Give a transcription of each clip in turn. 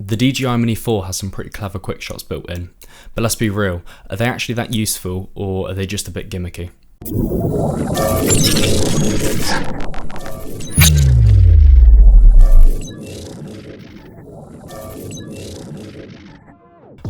The DJI Mini 4 has some pretty clever QuickShots built in, but let's be real, are they actually that useful or are they just a bit gimmicky?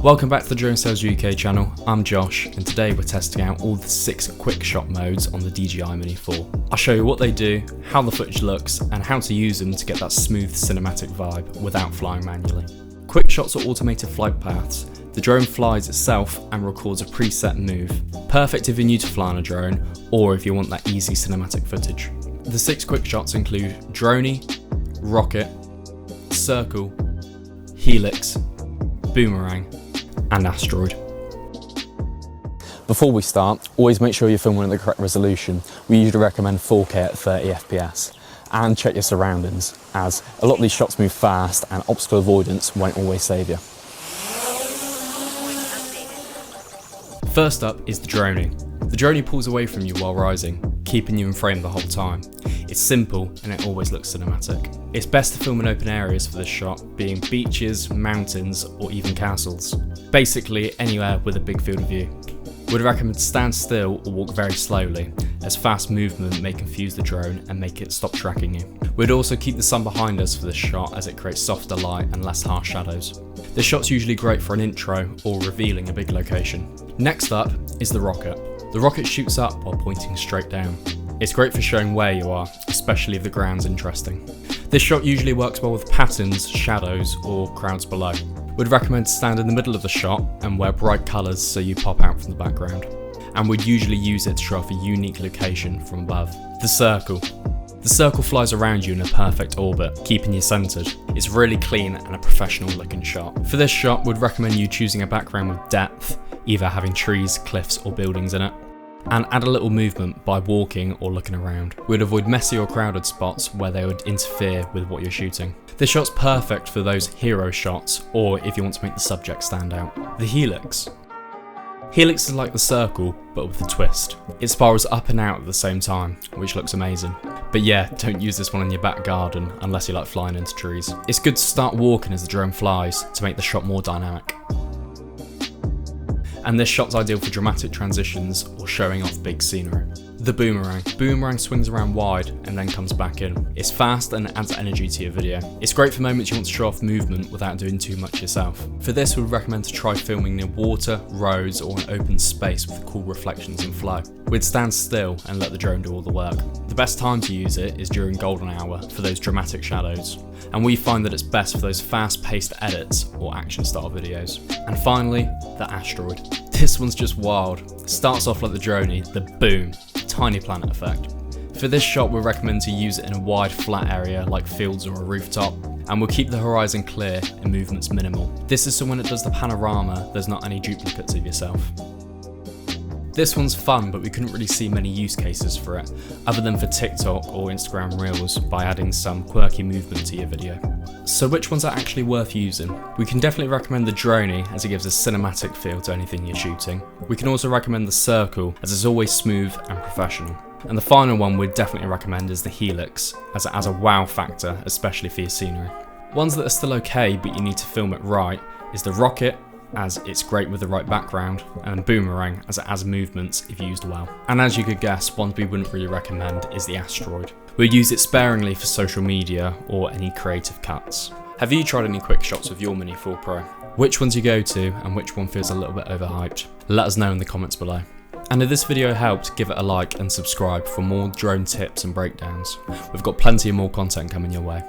Welcome back to the Drone Sales UK channel. I'm Josh, and today we're testing out all the 6 QuickShot modes on the DJI Mini 4. I'll show you what they do, how the footage looks, and how to use them to get that smooth cinematic vibe without flying manually. QuickShots are automated flight paths. The drone flies itself and records a preset move. Perfect if you're new to flying a drone, or if you want that easy cinematic footage. The 6 QuickShots include Dronie, Rocket, Circle, Helix, Boomerang, and Asteroid. Before we start, always make sure you're filming at the correct resolution. We usually recommend 4K at 30 FPS. And check your surroundings, as a lot of these shots move fast and obstacle avoidance won't always save you. First up is the Dronie. The Dronie pulls away from you while rising, keeping you in frame the whole time. It's simple and it always looks cinematic. It's best to film in open areas for this shot, being beaches, mountains, or even castles. Basically anywhere with a big field of view. We'd recommend to stand still or walk very slowly, as fast movement may confuse the drone and make it stop tracking you. We'd also keep the sun behind us for this shot, as it creates softer light and less harsh shadows. This shot's usually great for an intro or revealing a big location. Next up is the Rocket. The Rocket shoots up while pointing straight down. It's great for showing where you are, especially if the ground's interesting. This shot usually works well with patterns, shadows, or crowds below. We'd recommend to stand in the middle of the shot and wear bright colours so you pop out from the background. And we'd usually use it to show off a unique location from above. The Circle. The Circle flies around you in a perfect orbit, keeping you centred. It's really clean and a professional looking shot. For this shot, we'd recommend you choosing a background with depth, either having trees, cliffs or buildings in it. And add a little movement by walking or looking around. We'd avoid messy or crowded spots where they would interfere with what you're shooting. This shot's perfect for those hero shots, or if you want to make the subject stand out. The Helix. Helix is like the Circle, but with a twist. It spirals up and out at the same time, which looks amazing. But yeah, don't use this one in your back garden unless you like flying into trees. It's good to start walking as the drone flies to make the shot more dynamic. And this shot's ideal for dramatic transitions or showing off big scenery. The Boomerang. Boomerang swings around wide and then comes back in. It's fast and adds energy to your video. It's great for moments you want to show off movement without doing too much yourself. For this, we'd recommend to try filming near water, roads, or an open space with cool reflections and flow. We'd stand still and let the drone do all the work. The best time to use it is during golden hour for those dramatic shadows. And we find that it's best for those fast-paced edits or action-style videos. And finally, the Asteroid. This one's just wild. It starts off like the Dronie, the boom, tiny planet effect. For this shot, we recommend to use it in a wide flat area like fields or a rooftop, and we'll keep the horizon clear and movements minimal. This is so when it does the panorama, there's not any duplicates of yourself. This one's fun, but we couldn't really see many use cases for it, other than for TikTok or Instagram Reels by adding some quirky movement to your video. So which ones are actually worth using? We can definitely recommend the Dronie, as it gives a cinematic feel to anything you're shooting. We can also recommend the Circle, as it's always smooth and professional. And the final one we'd definitely recommend is the Helix, as it has a wow factor, especially for your scenery. Ones that are still okay, but you need to film it right, is the Rocket, as it's great with the right background, and Boomerang, as it has movements if used well. And as you could guess, one we wouldn't really recommend is the Asteroid. We'd use it sparingly for social media or any creative cuts. Have you tried any QuickShots with your Mini 4 Pro? Which ones you go to and which one feels a little bit overhyped? Let us know in the comments below. And if this video helped, give it a like and subscribe for more drone tips and breakdowns. We've got plenty of more content coming your way.